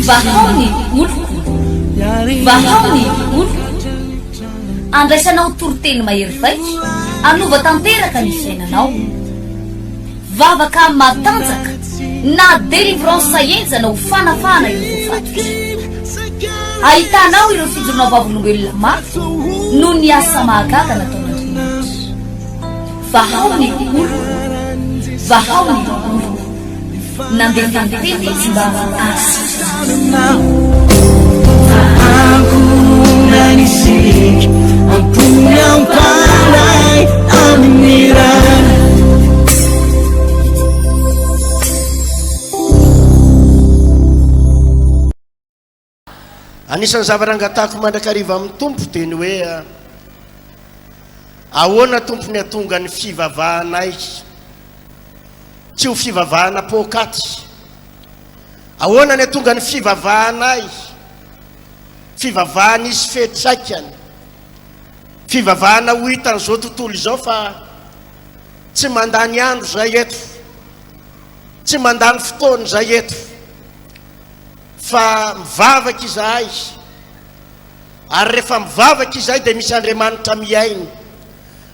vahaony oloko vahaony oloko andraisanao toroteny mahery vaitra anova tanteraka ny fiainanao vavaka matanjaka na délivrance enjana ho fanafana ireo fatotra ahitanao ireo fijorona vavolombelona mafy no ny asa mahagaga nataon'Andriamanitra vahaony oloko vahaony oloko nandeha tanteny izy mba Nanisik ampunya pandai aminirah anisan'ny zavarangatako mandrakariva amin'ny tompo teny hoe ahoana tompony atonga ny fivavahanay tsy ho fivavahana pôkaty ahoana ny atonga ny fivavahanay fivavahana izy fetraikany fivavahana ho hitan'izao tontolo izao fa tsy mandany andro zay eto tsy mandany fotoana zay eto fa mivavaka izahay ary rehefa mivavaka izahay dia misy Andriamanitra miainy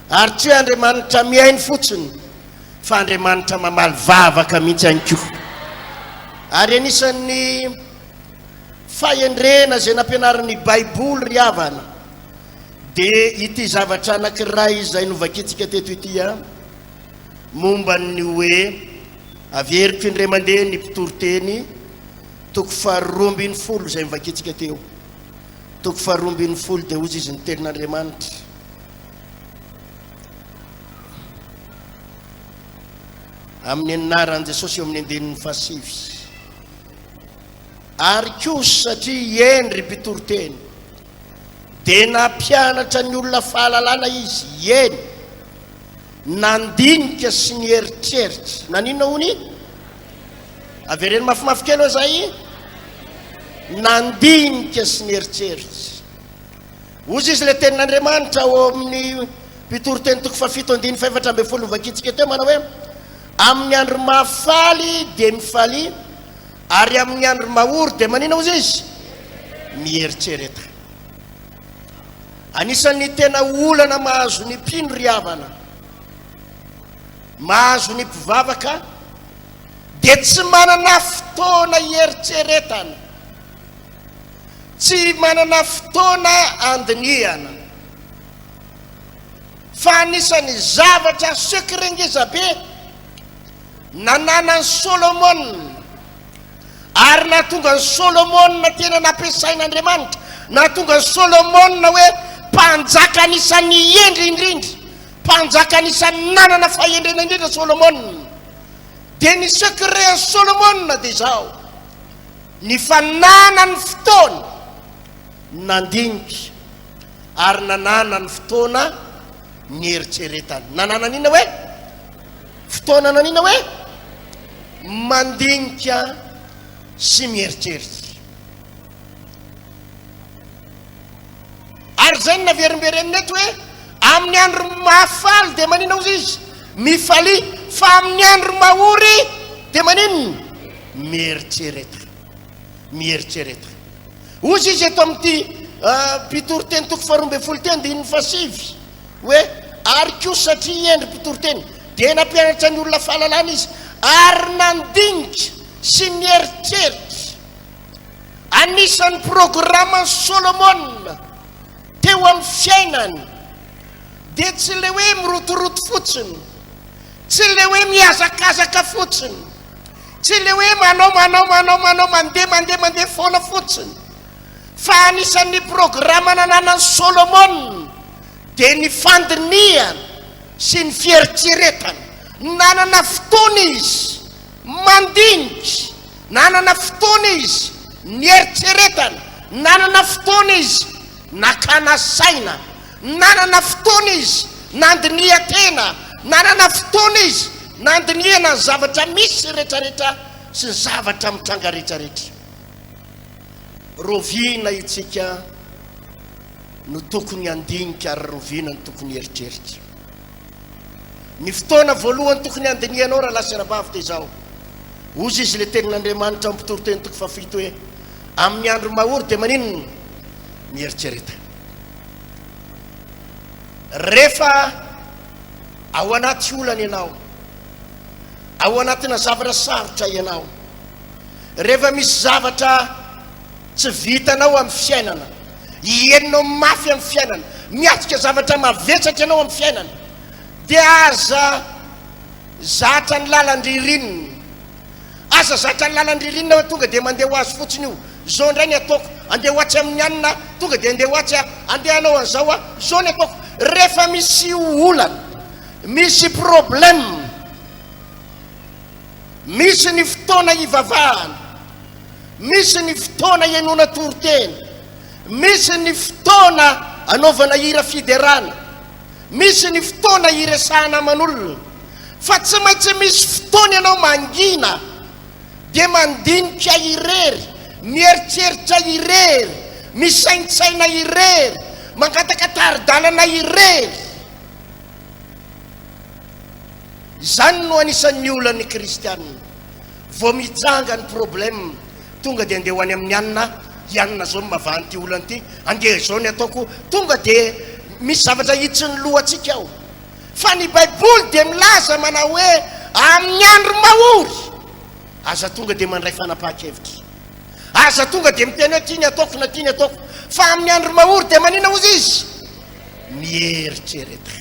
ary tsy hoe Andriamanitra miainy fotsiny fa Andriamanitra mamaly vavaka mihitsy ihany koa ary anisan'ny fahendrena zay nampianaran'ny Baiboly ry havana dia ity zavatra anankiray izay novakitsika teto ity momba ny hoe averiko indray mandeha ny mpitoroteny toko faharoa ambin'ny folo zay mivakitsika teo toko faharoa ambin'ny folo dia ozy izy ny tenin'Andriamanitra amin'ny anaran'i Jesosy eo amin'ny andinin'ny fahasivy ary kosa satria endry mpitoroteny dia nampianatra ny olona fahalalana izy eny nandinika sy ny eritreritra nanina hony avereny mafimafy kely hoe zay nandinika sy ny eritreritra ozy izy le tenin'Andriamanitra ao amin'ny mpitoroteny toko fafito andiny faefatra amby folo vakitsika teo manao hoe amin'ny andro mafaly dia mifaly ary amin'ny andro maory dia manina ozy izy mieritsereta anisan'ny tena olana mahazo ny mpino ry havana mahazo ny mpivavaka dia tsy manana fotoana ieritseretana tsy manana fotoana andiniana fa anisan'ny zavatra sekrengezabe nananan'ny Solomon ary nahatonga ny Solomon tena nampiasain'Andriamanitra nahatonga ny Solomon hoe mpanjaka anisan'ny endry indrindra mpanjaka anisan'ny nanana fahendrena indrindra Solomon dia ny secret Solomon dia zao ny fananany fotoana nandinika ary nanana ny fotoana ny eritseretana nanana nina hoe fotoana nanina hoe mandinika sy mieritseritra ary zay ny naverimberenina eto hoe amin'ny andro mafaly dia manina ozy izy mifaly fa amin'ny andro maory dia maninona mieritsereta mieritsereta ozy izy eto amin'ity mpitoroteny toko faharoa ambin'ny folo teny dia iny fasivy hoe ary kosa satria endry mpitoroteny dia nampianatra ny olona fahalalana izy ary nandinika sy mieritseritra anisan'ny programme Solomon teo amin'ny fiainany dia tsy le hoe mirotoroto fotsiny tsy le hoe miazakazaka fotsiny tsy le hoe manao mandeha foana fotsiny fa anisan'ny programme nananan'ny Solomon dia ny fandiniana sy ny fieritseretana nanana fotoana izy mandinika nanana fotoana izy ny eritseretana nanana fotoana izy nakana saina nanana fotoana izy nandinia tena nanana fotoana izy nandiniana ny zavatra misy rehetrarehetra sy ny zavatra mitranga rehetrarehetra rovina itsika no tokony andinika ary rovina ny tokony eritreritra ny fotoana voalohany tokony andinianao raha lasy rabavy dia zao ozy izy le tenin'Andriamanitra ampitoro teny toko fafito hoe amin'ny andro mahory dia maninona mieritsereta. Rehefa ao anaty olana ianao, ao anatina zavatra sarotra ianao, rehefa misy zavatra tsy vitanao amin'ny fiainana, ienonao mafy amin'ny fiainana, miatrika zavatra mavetsatra ianao amin'ny fiainana, dia aza zatra ny lalan-dririnina, aza zatra ny lalan-dririnina hoe tonga dia mandeha ho azy fotsiny io, zao indray ny ataoko, andeha ho atsy amin'ny anina, tonga dia andeha ho atsy andeha hanao an'izao zao ny ataoko. Rehefa misy olana, misy problème, misy ny fotoana hivavahana, misy ny fotoana hiainona toroteny, misy ny fotoana anaovana hira fiderana, misy ny fotoana hiresahana aman'olona, fa tsy maintsy misy fotoana ianao mangina dia mandinika irery, mieritreritra irery, misaintsaina irery, mangatakatarydalana irery. Zany no anisan'ny olan'ny kristianina. Vao mijanga ny problème, tonga dia andeha ho any amin'ny anina, ianina zao mavanty olana ty, andeha zao ny ataoko, tonga dia misy zavatra hiditsy ny lohantsika ao. Fa ny baiboly dia milaza manao hoe amin'ny andro mahory aza tonga dia mandray fanapahan-kevitra, aza tonga dia miteny hoe tiany ataoko na tiany ataoko, fa amin'ny andro mahory dia manina ozy izy mieritsereta,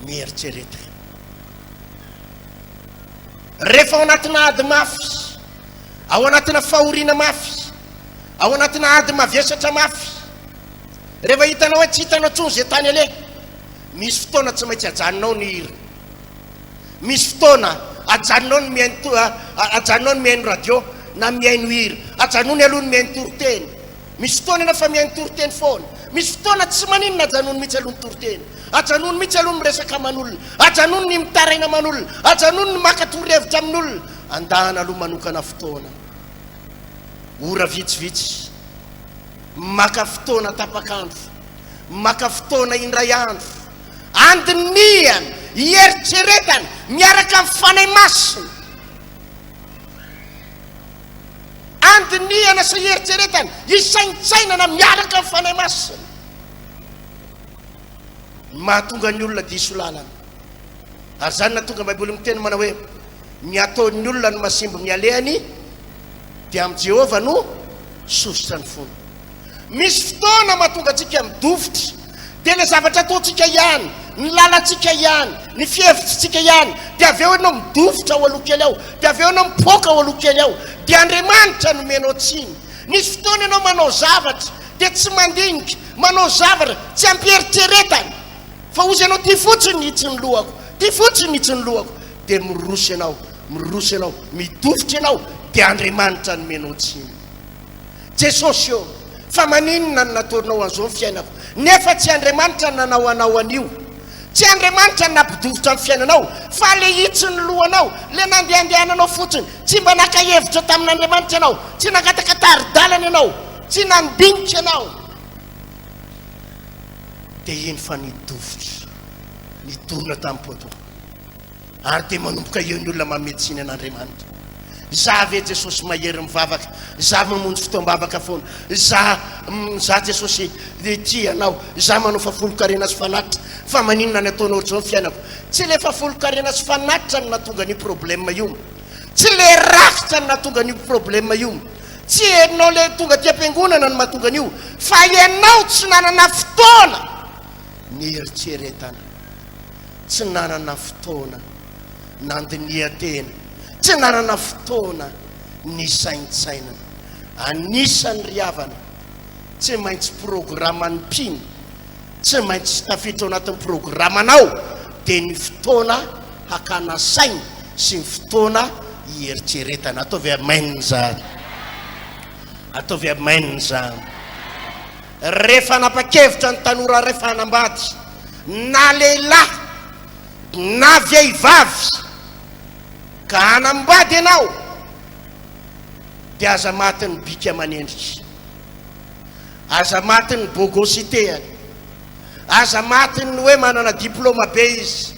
mieritsereta. Rehefa ao anatina ady mafy, ao anatina fahoriana mafy, ao anatina ady mavesatra mafy, rehefa hitanao hoe tsy hitanao tsony zay tany ale, misy fotoana tsy maintsy ajanonao ny hira, misy fotoana ajanonao ny mihaino radio na mihaino hira, ajanony aloha ny mihaino toroteny. Misy fotoana ianao fa mihaino toroteny foana, misy fotoana tsy maninona ajanony mihitsy aloha ny toroteny, ajanony mihitsy aloha ny miresaka aman'olona, ajanony ny mitaraina aman'olona, ajanony ny maka torohevitra amin'olona. Andahana aloha manokana fotoana, ora vitsivitsy, maka fotoana tapakandro, maka fotoana indray andro, andiniana, hieritseretana, miaraka amin'ny fanay masina, andiniana sy hieritseretana, hisaintsainana miaraka amin'ny fanay masina. Mahatonga ny olona diso lalana. Ary zany natonga baiboly miteny manao hoe ny ataon'ny olona no masimbo ny alehany dia amin'ny Jehova no sosotra ny fony. Misy fotoana mahatonga antsika midovitra, dia le zavatra ataontsika ihany, ny lalantsika ihany, ny fihevitritsika ihany, dia avy eo ianao midovitra ao aloha kely ao, dia avy eo ianao mipoaka ao aloha kely ao, dia Andriamanitra no menao tsiny. Misy fotoana ianao manao zavatra dia tsy mandinika, manao zavatra tsy ampieritseretana, fa ozy ianao ty fotsiny hitsy ny lohako, ty fotsiny hitsy ny lohako, dia miroso ianao, miroso ianao, midovitra ianao, dia Andriamanitra no menao tsiny. Jesosy io, fa maninona no nataonao an'izao ny fiainako, nefa tsy Andriamanitra nanao anao an'io, tsy Andriamanitra nampidovitra amin'ny fiainanao, fa le hitsy ny lohanao, le nandehandehananao fotsiny, tsy mba naka-hevitra tamin'Andriamanitra ianao, tsy nangataka-taridalana ianao, tsy nandinika ianao, dia iny fa nidovitra, nidorona tamin'ny poto, ary dia manomboka eo ny olona mametsiny an'Andriamanitra. Za ve Jesosy mahery mivavaka, za mamonjy fotoam-bavaka foana, za Jesosy ty anao, za manao fafolo-karena sy fanatitra, fa maninona ny ataonao zao ny fiainako? Tsy le fafolo-karena sy fanatitra no natonga ny problème io, tsy le rakitra no natonga ny problème io, tsy ianao le tonga ty am-piangonana no mahatonga an'io, fa ianao tsy nanana fotoana ny eritseretana, tsy nanana fotoana nandinihan-tena, tsy nanana fotoana ny saintsainana. Anisan'ny riavana, tsy maintsy programan'ny mpino, tsy maintsy tafiditra ao anatin'ny programanao, dia ny fotoana hakana saina sy ny fotoana hieritseretana. Ataovy amen zany, ataovy amen zany. Rehefa nanapa-kevitra ny tanora rehefa hanambady, na lehilahy na vehivavy ka hanambady ianao, dia aza maty ny bika aman'endrika, aza maty ny bogositeany, aza maty ny hoe manana diplôma be izy,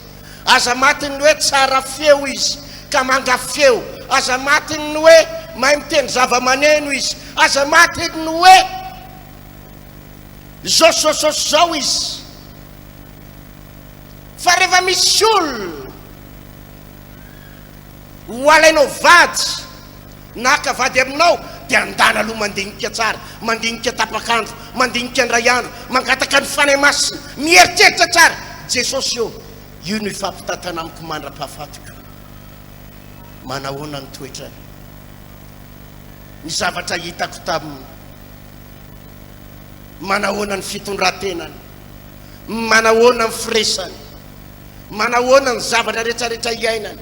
aza maty ny hoe tsara feo izy, ka mangafeo, aza matiny ny hoe mahay miteny zava-maneno izy, aza matiny ny hoe zao izy. Fa rehefa misy olo ho alainao vady na ka vady aminao dia andana aloha mandinika tsara, mandinika tapakandro, mandinika andray andro, mangataka ny fanahy masina, mieritreritra tsara. Jesosy io no ifampitatana amiko mandra-pahafatiko. Manahoana ny toetra ny zavatra hitako taminy, manahoana ny fitondran-tenany, manahoana ny firesany, manahoana ny zavatra rehetrarehetra iainany.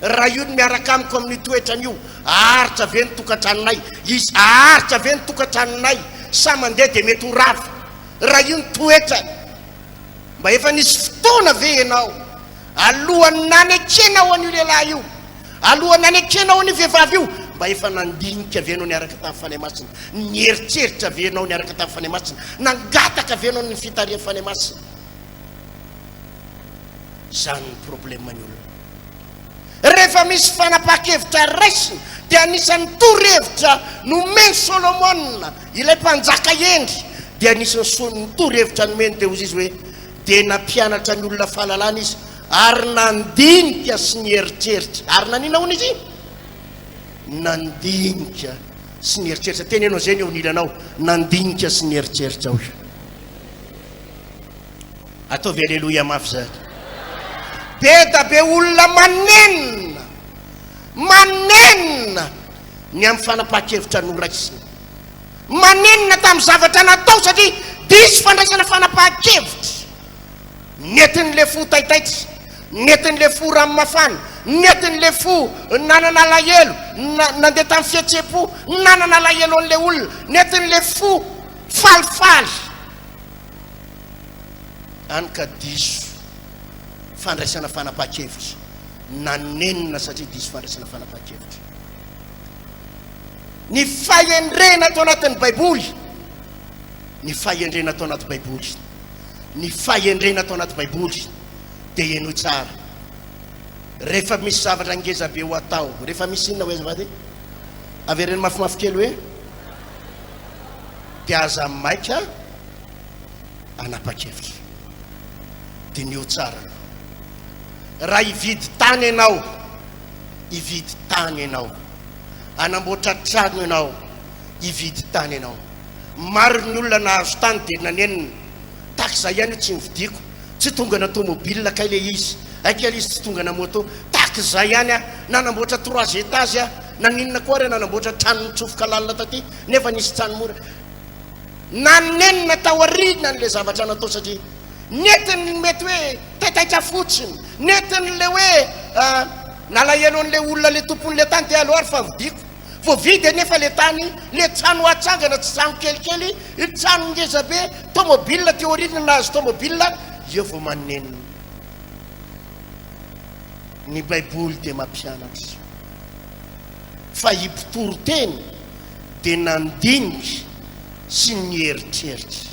Raha io no miaraka amiko amin'ny toetrany io, aharitra ve ny tokantranonay, izy aharitra ve ny tokantranonay, sa mandeha dia mety ho rava. Raha io ny toetrany, mba efa nisy fotoana ve ianao alohan'ny nanekenao an'io lehilahy io, alohan'ny nanekenao an'io vehivavy io, mba efa nandinika ve anao niaraka tamin'ny fanahy masina, nieritreritra ve anao niaraka tamin'ny fanahy masina, nangataka ve anao ny fitarian'ny fanahy masina? Zany ny problème ny olona. Rehefa misy fanapa-kevitra raisiny dia anisan'ny torohevitra nomeny Solomona, ilay mpanjaka endry, dia anisan'ny torohevitra nomeny dia hozy izy hoe dia nampianatra ny olona fahalalana izy ary nandinika sy nieritreritra. Ary nanina hono izy? Nandinika sy nieritreritra. Teny ianao zay ny eo nilanao, nandinika sy nieritreritra io. Ataovy aleloia mafy zany. Be da be olona manenina ny amin'ny fanapa-kevitra noraisiny, manenina tamin'ny zavatra natao, satria diso fandraisana fanapa-kevitra. Netin'le fo taitaitra, netin'le fo ranomafana, netin'le fo nanana alahelo, nandeha tamin'ny fihetsepo, nanana alahelo an'le olona, netin'le fo falifaly. Any ka diso fandraisana fanapa-kevitra, nanenina satria diso fandraisana fanapa-kevitra. Ny fahendrena atao anatin'ny baiboly, ny fahendrena atao anaty baiboly, ny fahendrena atao anaty baiboly dia eno tsara. Rehefa misy zavatra ngeza be ho atao, rehefa misy inona hoe zavady avereny mafimafy kely hoe dia aza maika anapa-kevitra, dia ny eo tsara. Raha hividy tany ianao, hividy tany ianao, anamboatra trano ianao, hividy tany ianao. Maro ny olona nahazo tany dia nanenina, tahaka izay ihany tsy nividiko, tsy tonga na tomobile kay le izy, akely izy tsy tonga na moto, tahaka izay ihany a, nanamboatra 3 étages a, naninona koa re nanamboatra trano nitsofoka lalina taty, nefa nisy trano mora. Nanenina tao aridina n'le zavatra natao, satria netiny mety hoe taitaitra fotsiny, netiny le hoe nalahelo an'le olona le tompon'le tany dia aloha ary fa vidiko, vo vidy nefa le tany, le trano atsangana tsy trano kelikely, trano ngeza be, tomobile teoridina nahazo tomobile, io vo manenina. Ny baiboly dia mampianatra fa himpitoro teny dia nandinika sy nieritreritra,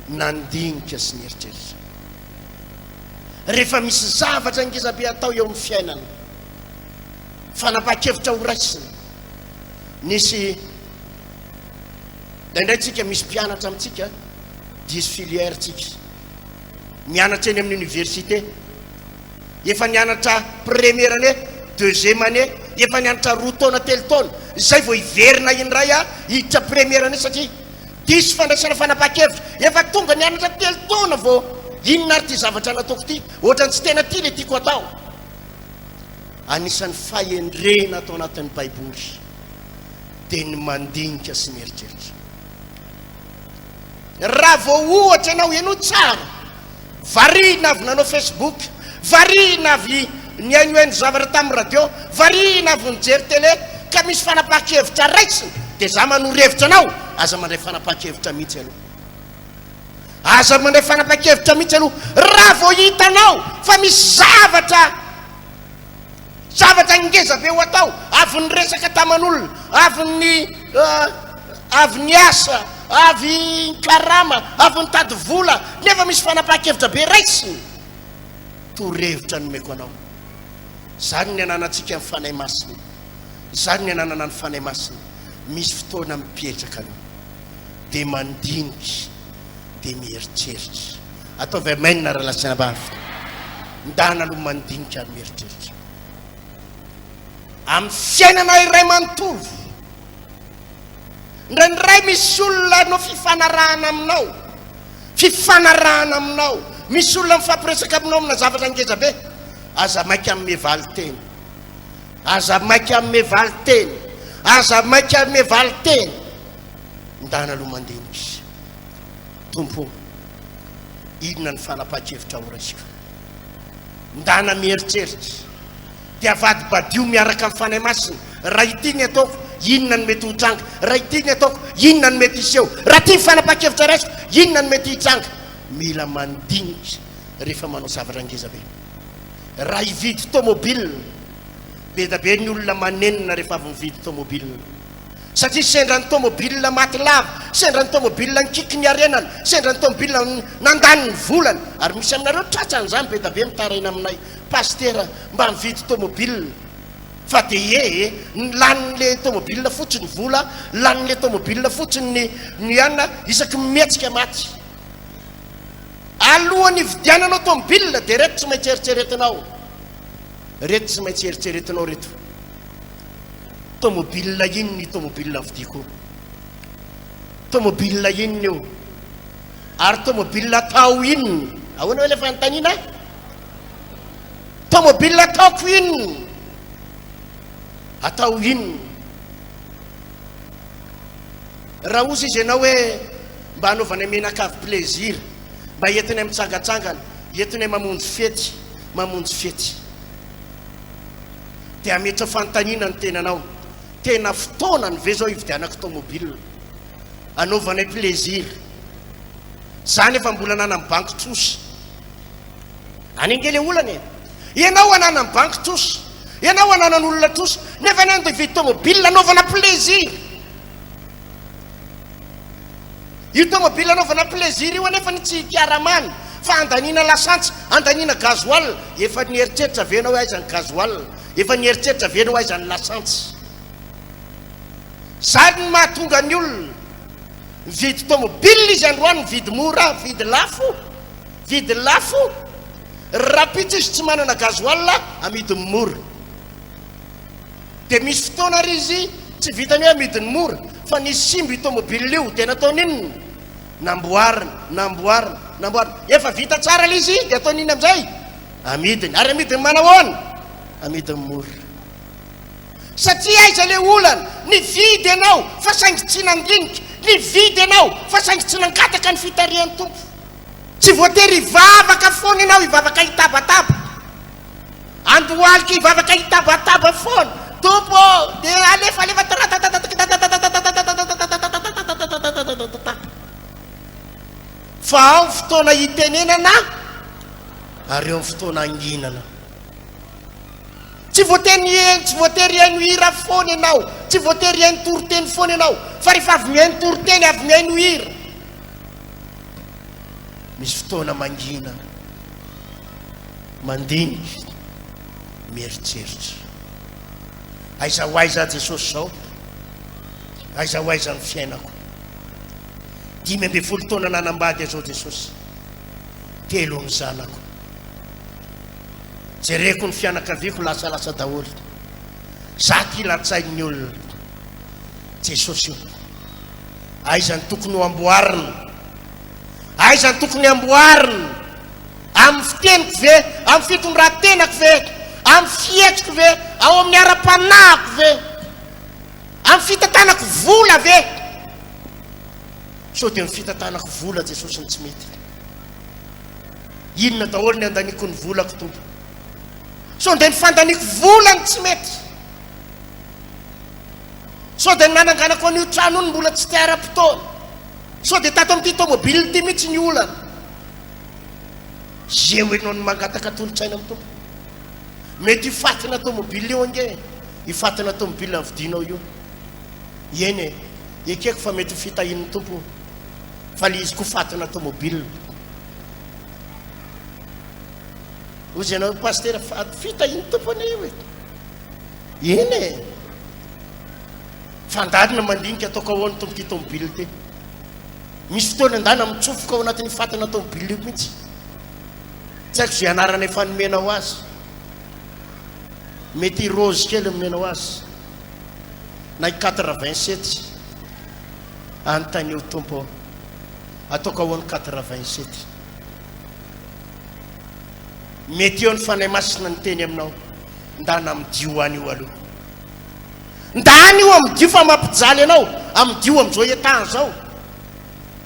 nandinika sy nieritreritra. Rehefa misy zavatra ngeza be atao eo amin'ny fiainana, fanapa-kevitra ho raisina. Nisy indray tsika misy mpianatra amintsika 10 filière tsika mianatra eny amin'ny université, efa nianatra première année, deuxième année, efa nianatra 2 taona 3 taona, izay vo hiverina indray a hiditra première année, satria diso fandraisana fanapa-kevitra. Efa tonga nianatra 3 taona vo inona ary ty zavatra nataoko ty, ohatrany tsy tena ty le tiako atao. Anisan'ny fahendrena atao anatin'ny baiboly dia ny mandinika sy mieritreritra. Raha vo ohatra ianao ianao tsara, varina avy nanao Facebook, varina avy niainoeny zavatra tamin'ny radio, varina avy nijery télé, ka misy fanapa-kevitra raisiny, dia za manoro-hevitra anao, aza mandray fanapa-kevitra mihitsy aloha, aza mandray fanapa-kevitra mihitsy aloha. Raha vo hitanao fa misy zavatra ngeza be ho atao, avy ny resaka taman'olona, avy ny asa, avy ny karama, avy ny tady vola, nefa misy fanapa-kevitra be raisiny, toro-hevitra nomeko anao. Zany ny ananantsika amin'ny fanahy masina, zany ny ananana ny fanahy masina. Misy fotoana mipetraka dia mandinika dia mieritreritra. Ataovy amainina raha lasina bavy, ndana aloha mandinika ary mieritreritra amin'ny fiainana iray manontolo. Ndraindray misy olona no fifanarahana aminao, fifanarahana aminao, misy olona mifampiresaka aminao amina zavatra ngeza be. Aza maika amin'ny mevaly teny, aza maika amin'ny mevaly teny, aza maika amin'ny mevaly teny. Ndana aloha mandinika. Tompo, inona ny fanapaha-kevitra ho raisiko? Ndana mieritreritra dia vadibadio miaraka amin'ny fanahy masina. Raha ity ny ataoko, inona ny mety ho tranga? Raha ity ny ataoko, inona ny mety hiseho? Raha ity fanapaha-kevitra raisiko, inona ny mety hitranga? Mila mandinika rehefa manao zavatra ngeza be. Raha hividy tomobile, be da be ny olona manenina rehefa avy mividy tomobile, satria sendra ny tomobile maty lava, sendra ny tomobile nikiky ny arenany, sendra ny tomobile nandany ny volany. Ary misy aminareo tratran'izany be da be mitaraina aminay, pastera mba mividy tomobile, fa dia lanin'le tomobile fotsiny vola, lanin'le tomobile fotsiny ny anna isaky mihetsika maty. Alohan'ny vidiananao tomobile dia reto tsy maintsy eritreretinao, reto tsy maintsy eritreretinao reto. Tomobile ino ny tomobile vidiko? Tomobile ino io? Ary tomobile atao ino? Ahoana hoe le fanontaniana? Tomobile ataoko ino? Atao ino? Raha ozy izy ianao hoe mba hanaovana menakavy plaisir, mba entinay mitsangatsangana, entinay mamonjy fety, mamonjy fety, dia ametra fanontaniana ny tenanao. Tena fotoana ny ve zao hividianako tomobile, anaovanay plaisir? Zany efa mbola anana amin'ny banky trosy. Anengele olana ianao anana amin'ny banky trosy, ianao anana ny olona trosy, nefa nany dia hividy tomobile anaovana plaisir. Io tomobile anaovana plaisir io anefa tsy hikiaramany, fa andaniana lasantsy, andaniana gasoil. Efa nieritreritra venao aizany gasoil, efa nieritreritra venao aizany lasantsy. Zany ny mahatonga ny olona mividy tomobile izy androany, mividy mora, mividy lafo, vidy lafo. Raha pitsy izy tsy manana gasoil, amidy mora. Dia misy fotoana ry izy tsy vitany hoe amidiny mora, fa nisy simba io tomobile io, dia nataony inona? Namboarina, namboarina, namboarina. Efa vita tsara le izy, dia ataony iny amin'izay amidiny. Ary amidiny manahoana? Amidiny mora. Satria aiza le olana nividy ianao fa saingy tsy nandinika, nividy ianao fa saingy tsy nankataka ny fitarihan'ny tompo. Tsy voatery hivavaka foana ianao, hivavaka hitabataba, andohalika hivavaka hitabataba foana. Tompo dia alefa fa ao fotoana hitenenana ary eo fotoana anginana. Tsy voatery haino hira foana ianao, tsy voatery haino toroteny foana ianao, fa rehefa avy mihaino toroteny, avy mihaino hira, misy fotoana mangina, mandinika, mieritreritra. Aiza ho aiza Jesosy zao, aiza ho aiza ny fiainako. 15 taona nanambady zao Jesosy, 3 ny zanako. Jereko ny fianakaviako lasalasa daholo. Za ty latsain'ny olona. Jesosy io, aiza ny tokony ho amboarina, aiza ny tokony amboarina, amin'ny fiteniko ve, amin'ny fitondran-tenako ve, amin'ny fihetriko ve, ao amin'ny ara-panahiko ve, amin'ny fitantanako vola ve? So dia ny fitantanako vola Jesosy ny tsy mety. Inona daholo ny andaniko ny volako Tompo? So dia ny fandaniko vola ny tsy mety. So dia ny nananganako an'io trano ny mbola tsy tiara-potoana. So dia tato amin'ity tomobile ty mihitsy ny olana. Zeo ianao ny mangataka tolo-tsaina amin'ny Tompo. Mety hifatina tomobile io ange, hifatina tomobile ny vidinao io. Eny ekeko fa mety fitahin'ny Tompo, fa le izy ko fatina tomobile. ozy ianao paster fita iny tompony io iny e fandadina mandinika ataoko ahoany tomboky tomobily te misy fotoana andana mitsofoka ao anatin'ny fatana tomobily io mihitsy tsy haiko zay anarana efa nomenao azy mety rose kely nomenao azy na 87 anontany eo tompo ataoko ahoany 87 mety eo ny fanay masina ny teny aminao ndana amidio any io aloha ndany io amidio fa mampijaly anao amidio am'izao etan zao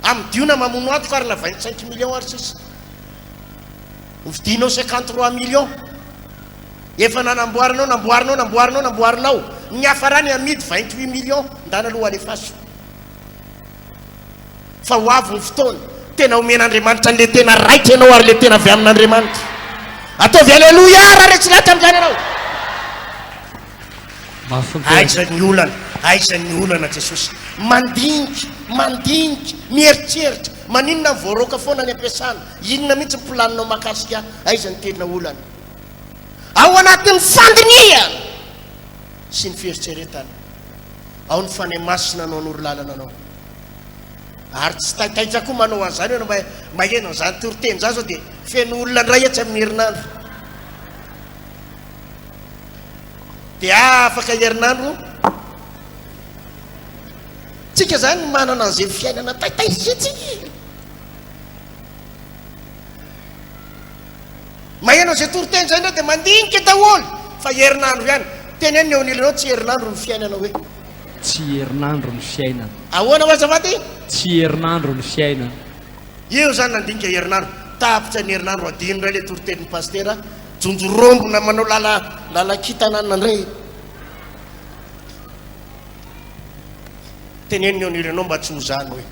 amidio na mamono ato karina 25 millions ary sisa vidinao 53 millions efa namboarinao ny hafarany amidy 28 millions ndana aloha alefaso fa ho avy ny fotoana tena omen'Andriamanitra an'le tena raitra ianao ary le tena avy amin'Andriamanitra ataovy alleluia raha retsy laty amin'izany anao aizany olana Jesosy mandinika mieritreritra maninona ny voaroka foana ny ampiasana inona mihitsy ny planinao makasika aizany tena olana ao anatin'ny fandiniana sy ny fieritreretana ao ny fanay masina anao nory lalana anao ary tsy taitaitra koa manao an'izany eo maheno an'izany toriteny zany zao dia feno olona ndray etsy amin'ny herinandro dia afaka herinandro tsika zany manana an'izay fiainana taitaizetsika maheno an'izay toriteny zany dia mandinika daholo fa herinandro ihany teny any eonilanao tsy herinandro ny fiainana hoe tsy herinandro ny fiainana ahoana ho azavaty tsy herinandro ny fiainana io zany nandinika herinandro tapitra ny herinandro adino ray le toritenin'ny pastera jonjorombona manao lalakitanana ndray teneniny onilanao mba tsy ho zany hoe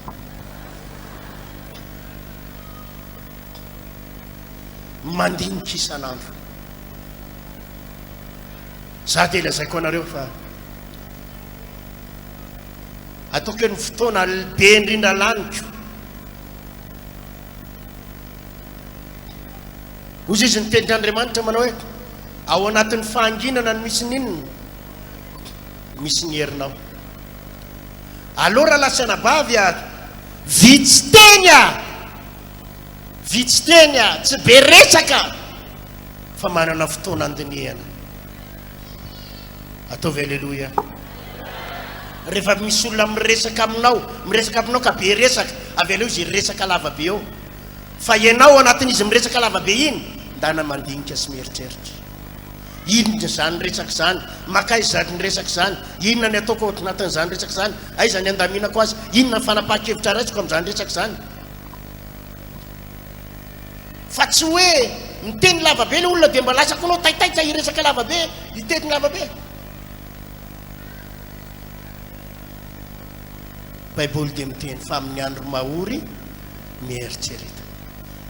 mandinika isanandro za dia lazaiko anareo fa ataoko eo ny fotoana be indrindra laniko ozy izy ny tenin'Andriamanitra manao hoe ao anatin'ny fahanginana ny misy ninona misy ny herinao alora lasana bavy a vitsy teny a tsy be resaka fa manana fotoana andinihana ataovy alleluia rehefa misy olona miresaka aminao ka be resaka avy aleo izy resaka lavabe eo fa ianao anatin'izy miresaka lavabe iny ndana mandinika sy mieritreritra inona zany resaka zany makay zany resaka zany inona ny ataoko ohatry natin'izany resaka zany aiza ny andaminako azy inona ny fanapaha-kevitra raisiko amin'izany resaka zany fa tsy hoe miteny lavabe le olona dia mba lasako anao taitaitra iresaka lavabe iteny lavabe baiboly dia miteny fa amin'ny andro mahory mieritrereta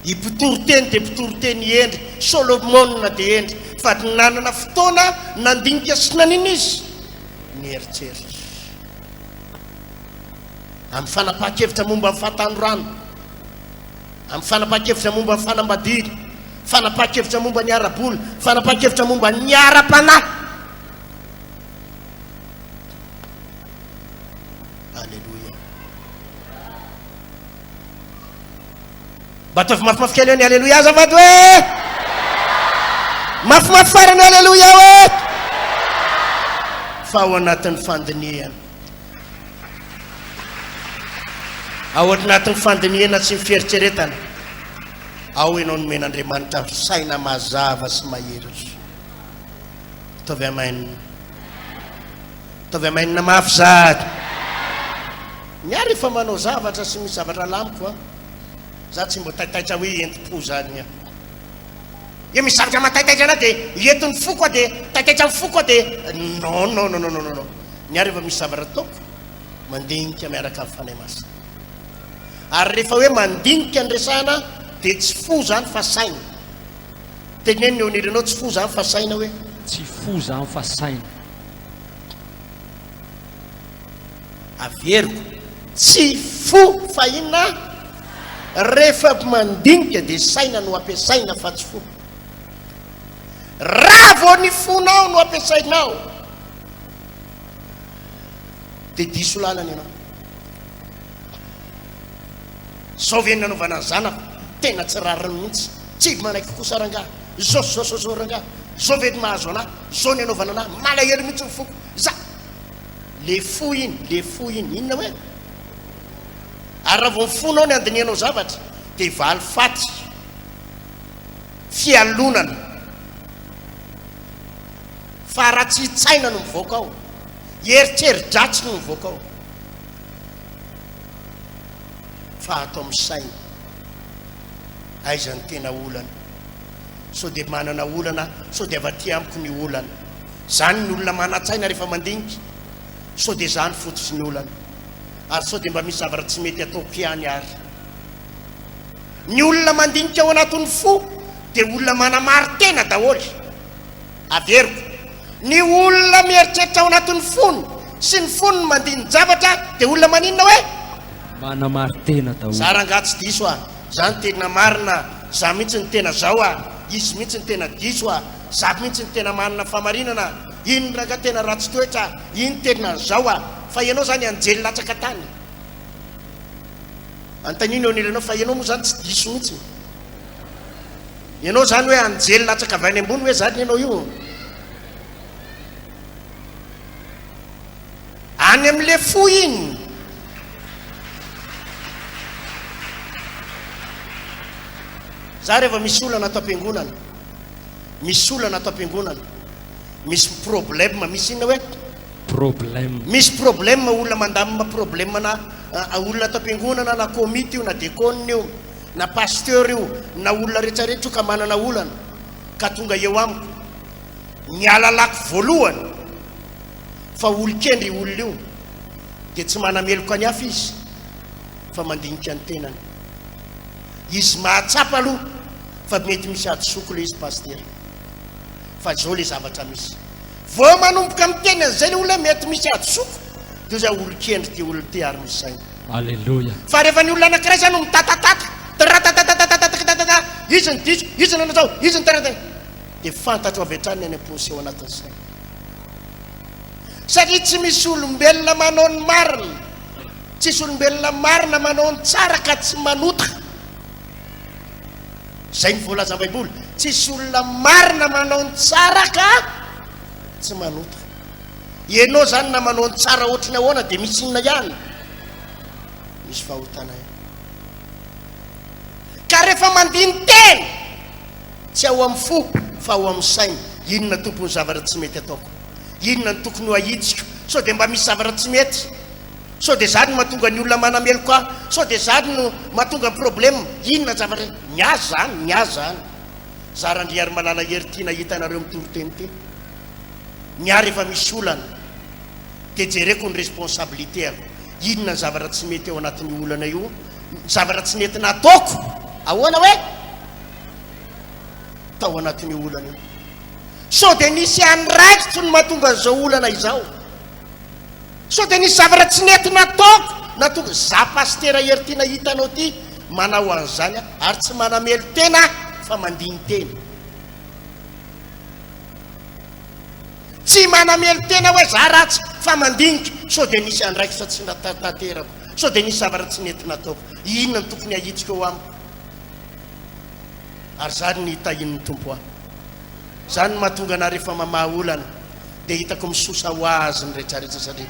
ipotoriteny dia pitoroteny endry Solomona dia endry fa nanana fotoana nandinika sy nanina izy mieritreritra amin'ny fanapaha-kevitra momba amin'ny fahatandrorano amin'ny fanapaha-kevitra momba amin'ny fanambadiana fanapaha-kevitra momba ny ara-bola fanapaha-kevitra momba ny ara-panahy alleluia batovy mafimafy kely eo ny alleluia azafady hoe mafimafy farany alleluia hoe fa ao anatin'ny fandiniana ao anatin'ny fandiniana tsy mifieritrretana ao ianao nomen'Andriamanitra saina mazava sy mahery tovy amainina mafy zady miary efa manao zavatra sy misy zavatra lamiko za tsy mbo taitaitra hoe enti-po zany e misy zavatra mataitaitra ana dia entin'ny foko dia taitaitra amin'ny foko dia non miary efa misy zavatra taoko mandinika miaraka amin'ny fanay masina ary rehefa hoe mandinika ny resahana dia tsy fo zany fa saina teneniny eo nirenao tsy fo zany fa saina hoe tsy fo zany fa saina averiko tsy fo fa inona rehefa mandinika dia saina no ampiasaina fa tsy fo raha vao ny fonao no ampiasainao dia diso lalana ianao. Zao ve nanaovana ny zanako tena tsy rariny mihitsy, tsy manaiky kosa rangahy, zao rangahy, zao ve mahazo anahy, zao ny anaovana anahy, malahelo mihitsy ny foko za le fo iny inona hoe ary raha vao mifonao ny andinianao zavatra dia valy faty, fialonana, faratsitsaina no mivoaka ao, eritreri-dratsy no mivoaka ao. Fa ato amin'ny saina aizany tena olana, sao dia manana olana, sao dia avaty amiko ny olana. Zany ny olona manatsaina rehefa mandinika, sao dia zany fototsy ny olana, ary sao dia mba misy zavatra tsy mety ataoko ihany ary. Ny olona mandinika ao anatin'ny fo dia olona manamary tena daholy. Averiko, ny olona mieritreritra ao anatin'ny fony sy ny fony mandiny zavatra dia olona maninona hoe manamary tena daholy. za rangahy tsy diso a, za ny tena marina, za mihitsy ny tena zao a, izy mihitsy ny tena diso a, za mihitsy ny tena manana famarinana, iny rangahy tena ratsy toetra, iny tena zao a. Fa ianao zany anjely latsaka tany, antanina eo nilanao fa ianao moa zany tsy diso mihitsy, ianao zany hoe anjely latsaka avy any ambony hoe zany ianao io. Any amin'le fo iny za rehefa misy olana atao am-piangonana, misy olana atao am-piangonana, misy problème, misy inona hoe problème, misy problème, olona mandamina problème na olona atao am-piangonana, na komity io, na dekônina io, na pasteur io, na olona rehetrarehetra io ka manana olana, ka tonga eo amiko ny alalako voalohany fa olon-kendry olona io dia tsy manameloko any hafa izy fa mandinika ny tenany. Izy mahatsapa aloha fa mety misy adisoko le izy pasteur, fa zao le zavatra misy vao manomboka amin'ny tenany zay le olona mety misy adisoko dia zay olon-kendry ty olona ty ary misy saina. Alléluia. Fa rehefa ny olona anankiray zany no mitatatata ratatatatatatatata, izy ny diso, izy ny anazao, izy ny tarata, dia fantatra avy hatrany any am-ponsy ao anatin'ny saina. Satria tsy misy olombelona manao ny marina, tsisy olombelona marina manao ny tsara ka tsy manota. Zay ny voalaza Baiboly, tsisy olona marina manao ny tsara ka tsy manota. Ianao zany na manao ny tsara ohatrany ahoana dia misy inona ihany, misy fahotana ihany. Ka rehefa mandiny tena tsy ao amin'ny fo fa ao amin'ny saina, inona tompony zavatra tsy mety ataoko, inona ny tokony ho ahitsiko, sao dia mba misy zavatra tsy mety, sao dia zany no mahatonga ny olona manameloko ahy, sao dia zany no mahatonga ny problème, inona zavatra miaza zany. Za randry ary malala hery tiana hitanareo mitoroteny ty, miary efa misy olana dia jereko ny responsabilité ako, inona ny zavatra tsy mety ao anatin'ny olana io, zavatra tsy mety nataoko ahoana hoe tao anatin'ny olana io. Sao dia nisy andraikitry no mahatonga an'izao olana izao, sao dia nisy zavatra tsy mety nataoko natonga za pastera hery tiana hitanao ty manao an'izany ary tsy manamelo tena fa mandiny tena, tsy manamelo tena hoe za ratsy fa mandinika. Sao dia nisy andraikitra tsy natanterako, sao dia nisy zavatra tsy mety nataoko, inona ny tokony ahitsika eo amiko, ary zany ny hitahin'ny tompo ahy. Zany mahatonga ana rehefa mamaha olana dia hitako misosa ho azy ny rehetrarehetra, satria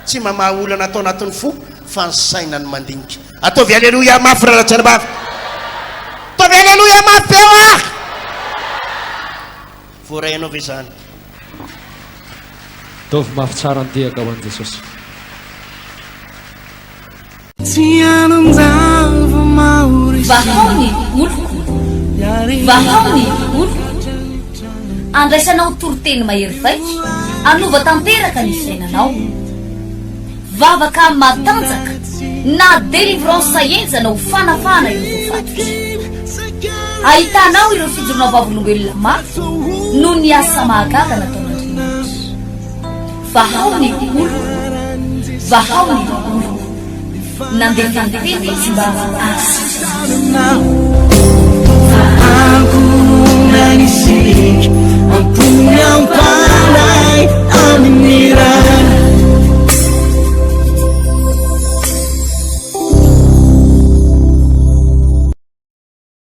tsy mamaha olana atao anatin'ny fo fa ny saina ny mandinika. Ataovy aleloia mafy raratsana mafy, ataovy aleloia mafy eo ah, voarainao ve zany. Ataovy mafy tsara ny diaka ho an'i Jesosy. Vahaony moloko, vahaony moloko, andraisanao toroteny mahery vaika, anova tanteraka ny fiainanao, vavaka matanjaka na délivrance enjana ho fanafana ireo voafatitra. Ahitanao ireo fijorona vavolombelona mafy no ny asa mahagaga nataon'Andriamanitra. Vahaony moloko, vahaony moloko, nandeha tanteny izy mba asitra. Kung yang pala'y aminin